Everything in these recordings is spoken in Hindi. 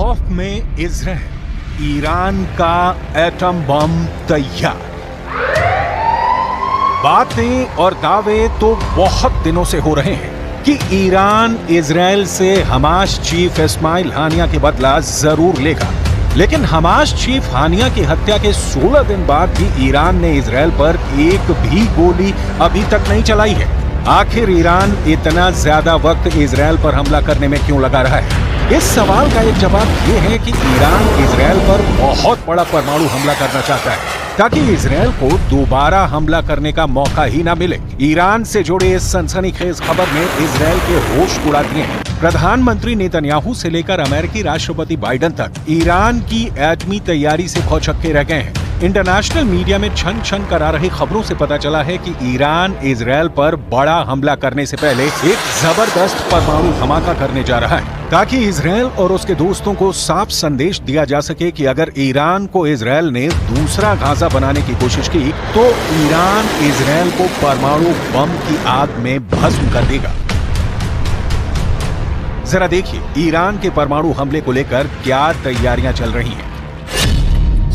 खौफ में इजराइल, ईरान का एटम बम तैयार। बातें और दावे तो बहुत दिनों से हो रहे हैं कि ईरान इजराइल से हमास चीफ इस्माइल हानिया के बदला जरूर लेगा, लेकिन हमास चीफ हानिया की हत्या के 16 दिन बाद भी ईरान ने इजराइल पर एक भी गोली अभी तक नहीं चलाई है। आखिर ईरान इतना ज्यादा वक्त इजराइल पर हमला करने में क्यों लगा रहा है? इस सवाल का एक जवाब यह है कि ईरान इजराइल पर बहुत बड़ा परमाणु हमला करना चाहता है ताकि इजराइल को दोबारा हमला करने का मौका ही ना मिले। ईरान से जुड़े इस सनसनीखेज खबर ने इजराइल के होश उड़ा दिए हैं। प्रधानमंत्री नेतन्याहू से लेकर अमेरिकी राष्ट्रपति बाइडेन तक ईरान की एटमी तैयारी से भौचक्के रह गए हैं। इंटरनेशनल मीडिया में छन छन करा रही खबरों से पता चला है कि ईरान इजराइल पर बड़ा हमला करने से पहले एक जबरदस्त परमाणु धमाका करने जा रहा है ताकि इजराइल और उसके दोस्तों को साफ संदेश दिया जा सके कि अगर ईरान को इजराइल ने दूसरा गाजा बनाने की कोशिश की तो ईरान इजराइल को परमाणु बम की आग में भस्म कर देगा। जरा देखिए ईरान के परमाणु हमले को लेकर क्या तैयारियां चल रही हैं।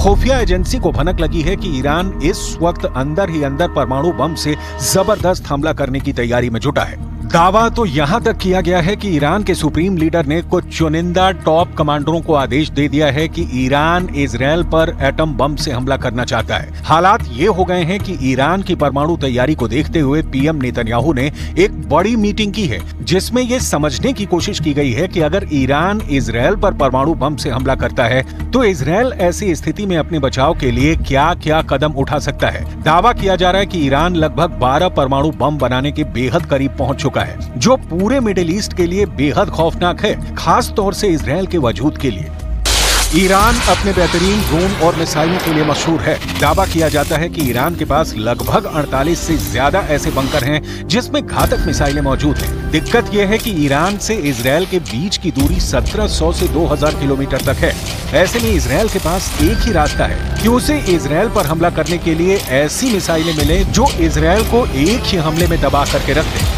खुफिया एजेंसी को भनक लगी है कि ईरान इस वक्त अंदर ही अंदर परमाणु बम से जबरदस्त हमला करने की तैयारी में जुटा है। दावा तो यहां तक किया गया है कि ईरान के सुप्रीम लीडर ने कुछ चुनिंदा टॉप कमांडरों को आदेश दे दिया है कि ईरान इजराइल पर एटम बम से हमला करना चाहता है। हालात ये हो गए हैं कि ईरान की परमाणु तैयारी को देखते हुए पीएम नेतन्याहू ने एक बड़ी मीटिंग की है जिसमें ये समझने की कोशिश की गई है कि अगर ईरान इजराइल पर परमाणु बम से हमला करता है तो इजराइल ऐसी स्थिति में अपने बचाव के लिए क्या क्या कदम उठा सकता है। दावा किया जा रहा है कि ईरान लगभग 12 परमाणु बम बनाने के बेहद करीब पहुंच चुका है, जो पूरे मिडिल ईस्ट के लिए बेहद खौफनाक है, खास तौर से इजराइल के वजूद के लिए। ईरान अपने बेहतरीन ड्रोन और मिसाइलों के लिए मशहूर है। दावा किया जाता है कि ईरान के पास लगभग 48 से ज्यादा ऐसे बंकर हैं जिसमें घातक मिसाइलें मौजूद हैं। दिक्कत यह है कि ईरान से इजराइल के बीच की दूरी 1700 से 2000 किलोमीटर तक है। ऐसे में इजराइल के पास एक ही रास्ता है कि उसे इजराइल पर हमला करने के लिए ऐसी मिसाइलें मिले जो इजराइल को एक ही हमले में दबा करके रख दे।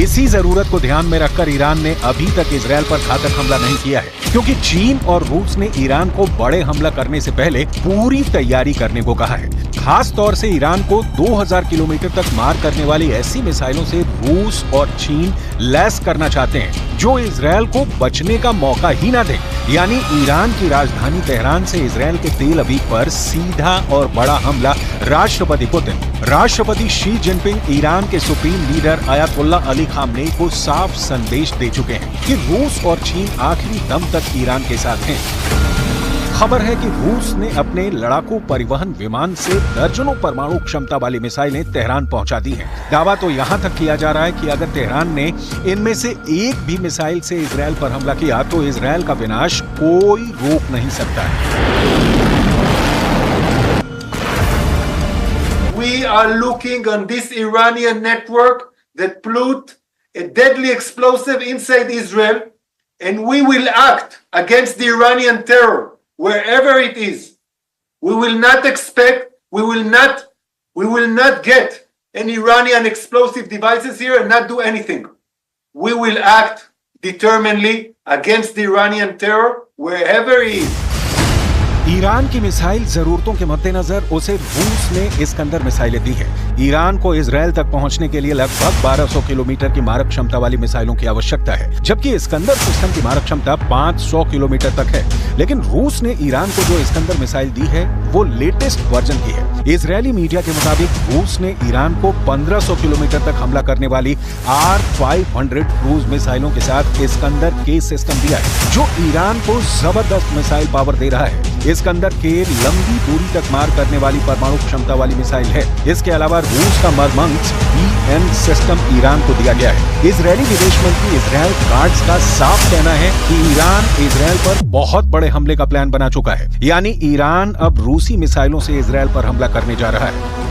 इसी जरूरत को ध्यान में रखकर ईरान ने अभी तक इजराइल पर घातक हमला नहीं किया है, क्योंकि चीन और रूस ने ईरान को बड़े हमला करने से पहले पूरी तैयारी करने को कहा है। खास तौर से ईरान को 2000 किलोमीटर तक मार करने वाली ऐसी मिसाइलों से रूस और चीन लैस करना चाहते हैं जो इजराइल को बचने का मौका ही ना दे। यानी ईरान की राजधानी तेहरान से इजराइल के तेल अवीव पर सीधा और बड़ा हमला। राष्ट्रपति पुतिन, राष्ट्रपति शी जिनपिंग ईरान के supreme leader Ayatollah Ali Khamenei को साफ संदेश दे चुके हैं कि रूस और चीन आखिरी दम तक ईरान के साथ हैं। खबर है कि रूस ने अपने लड़ाकू परिवहन विमान से दर्जनों परमाणु क्षमता वाली मिसाइलें तेहरान पहुंचा दी हैं। दावा तो यहां तक किया जा रहा है कि अगर तेहरान ने इनमें से एक भी मिसाइल से इजराइल पर हमला किया तो इजराइल का विनाश कोई रोक नहीं सकता है। We are looking on this Iranian network that put a deadly explosive inside Israel, and we will act against the Iranian terror wherever it is. We will not expect, we will not get any Iranian explosive devices here and not do anything. We will act determinedly against the Iranian terror wherever it is. Iran की मिसाइल जरूरतों के मद्देनजर उसे रूस ने इस्कंदर मिसाइलें दी है। ईरान को इजराइल तक पहुंचने के लिए लगभग 1200 किलोमीटर की मारक क्षमता वाली मिसाइलों की आवश्यकता है, जबकि इस्कंदर सिस्टम की मारक क्षमता 500 किलोमीटर तक है। लेकिन रूस ने ईरान को जो इस्कंदर मिसाइल दी है वो लेटेस्ट वर्जन की है। इजरायली मीडिया के मुताबिक रूस ने ईरान को 1500 किलोमीटर तक हमला करने वाली R-500 क्रूज मिसाइलों के साथ इस्कंदर के सिस्टम दिया है, जो ईरान को जबरदस्त मिसाइल पावर दे रहा है। इस्कंदर के लंबी दूरी तक मार करने वाली परमाणु क्षमता वाली मिसाइल है। इसके अलावा रूस का मरमंग्स BN सिस्टम ईरान को दिया गया है। इजरायली विदेश मंत्री इजराइल काट्ज का साफ कहना है कि ईरान इजराइल पर बहुत बड़े हमले का प्लान बना चुका है। यानी ईरान अब रूसी मिसाइलों से इजराइल पर हमला करने जा रहा है।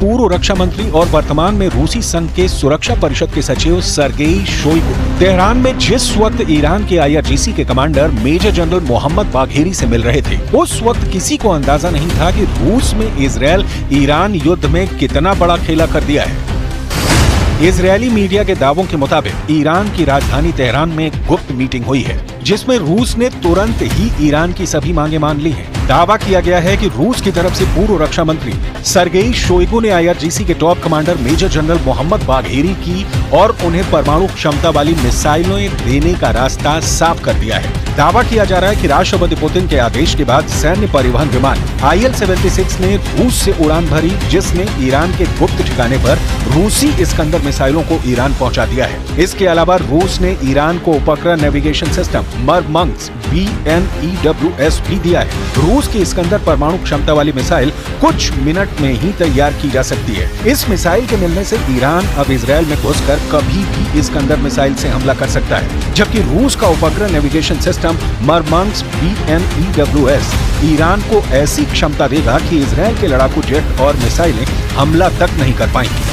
पूर्व रक्षा मंत्री और वर्तमान में रूसी संघ के सुरक्षा परिषद के सचिव सर्गेई शोइगु तेहरान में जिस वक्त ईरान के IRGC के commander major general Mohammad Bagheri से मिल रहे थे, उस वक्त किसी को अंदाजा नहीं था कि रूस में इजरायल ईरान युद्ध में कितना बड़ा खेला कर दिया है। इजरायली मीडिया के दावों के मुताबिक ईरान की राजधानी तेहरान में गुप्त मीटिंग हुई है, जिसमें रूस ने तुरंत ही ईरान की सभी मांगे मान ली हैं। दावा किया गया है कि रूस की तरफ से पूर्व रक्षा मंत्री सर्गेई शोइगु ने IRGC के top commander major general Mohammad Bagheri की और उन्हें परमाणु क्षमता वाली मिसाइलें देने का रास्ता साफ कर दिया है। दावा किया जा रहा है कि राष्ट्रपति पुतिन के आदेश के बाद सैन्य परिवहन विमान IL-76 ने रूस से उड़ान भरी, जिसने ईरान के गुप्त ठिकाने पर रूसी इस्कंदर मिसाइलों को ईरान पहुंचा दिया है। इसके अलावा रूस ने ईरान को उपग्रह नेविगेशन सिस्टम मरमंग्स BNEWS भी दिया है। रूस की इस्कंदर परमाणु क्षमता वाली मिसाइल कुछ मिनट में ही तैयार की जा सकती है। इस मिसाइल के मिलने से ईरान अब इजरायल में घुसकर कभी भी इस्कंदर मिसाइल से हमला कर सकता है, जबकि रूस का उपग्रह नेविगेशन सिस्टम मरमंग्स BNEWS ईरान को ऐसी क्षमता देगा कि इजरायल के लड़ाकू जेट और मिसाइलें हमला तक नहीं कर पाएंगी।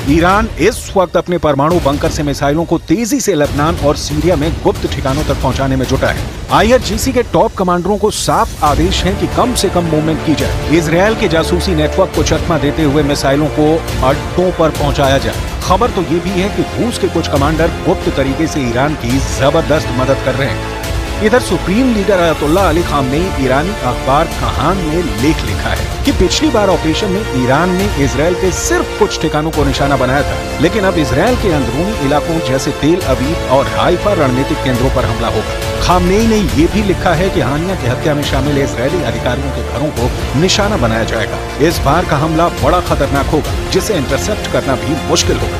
ईरान इस वक्त अपने परमाणु बंकर से मिसाइलों को तेजी से लेबनान और सीरिया में गुप्त ठिकानों तक पहुंचाने में जुटा है। IRGC के टॉप कमांडरों को साफ आदेश है कि कम से कम मूवमेंट की जाए, इजरायल के जासूसी नेटवर्क को चकमा देते हुए मिसाइलों को अड्डों पर पहुंचाया जाए। खबर तो ये भी है कि रूस के कुछ कमांडर गुप्त तरीके से ईरान की जबरदस्त मदद कर रहे हैं। इधर supreme leader Ayatollah Ali Khamenei ईरानी अखबार कहान में लेख लिखा है कि पिछली बार ऑपरेशन में ईरान ने इजरायल के सिर्फ कुछ ठिकानों को निशाना बनाया था, लेकिन अब इजरायल के अंदरूनी इलाकों जैसे तेल अवीव और हाइफा रणनीतिक केंद्रों पर हमला होगा। खामनेई ने ये भी लिखा है कि हानिया की हत्या में शामिल इजरायली अधिकारियों के घरों को निशाना बनाया जाएगा। इस बार का हमला बड़ा खतरनाक होगा, जिसे इंटरसेप्ट करना भी मुश्किल होगा।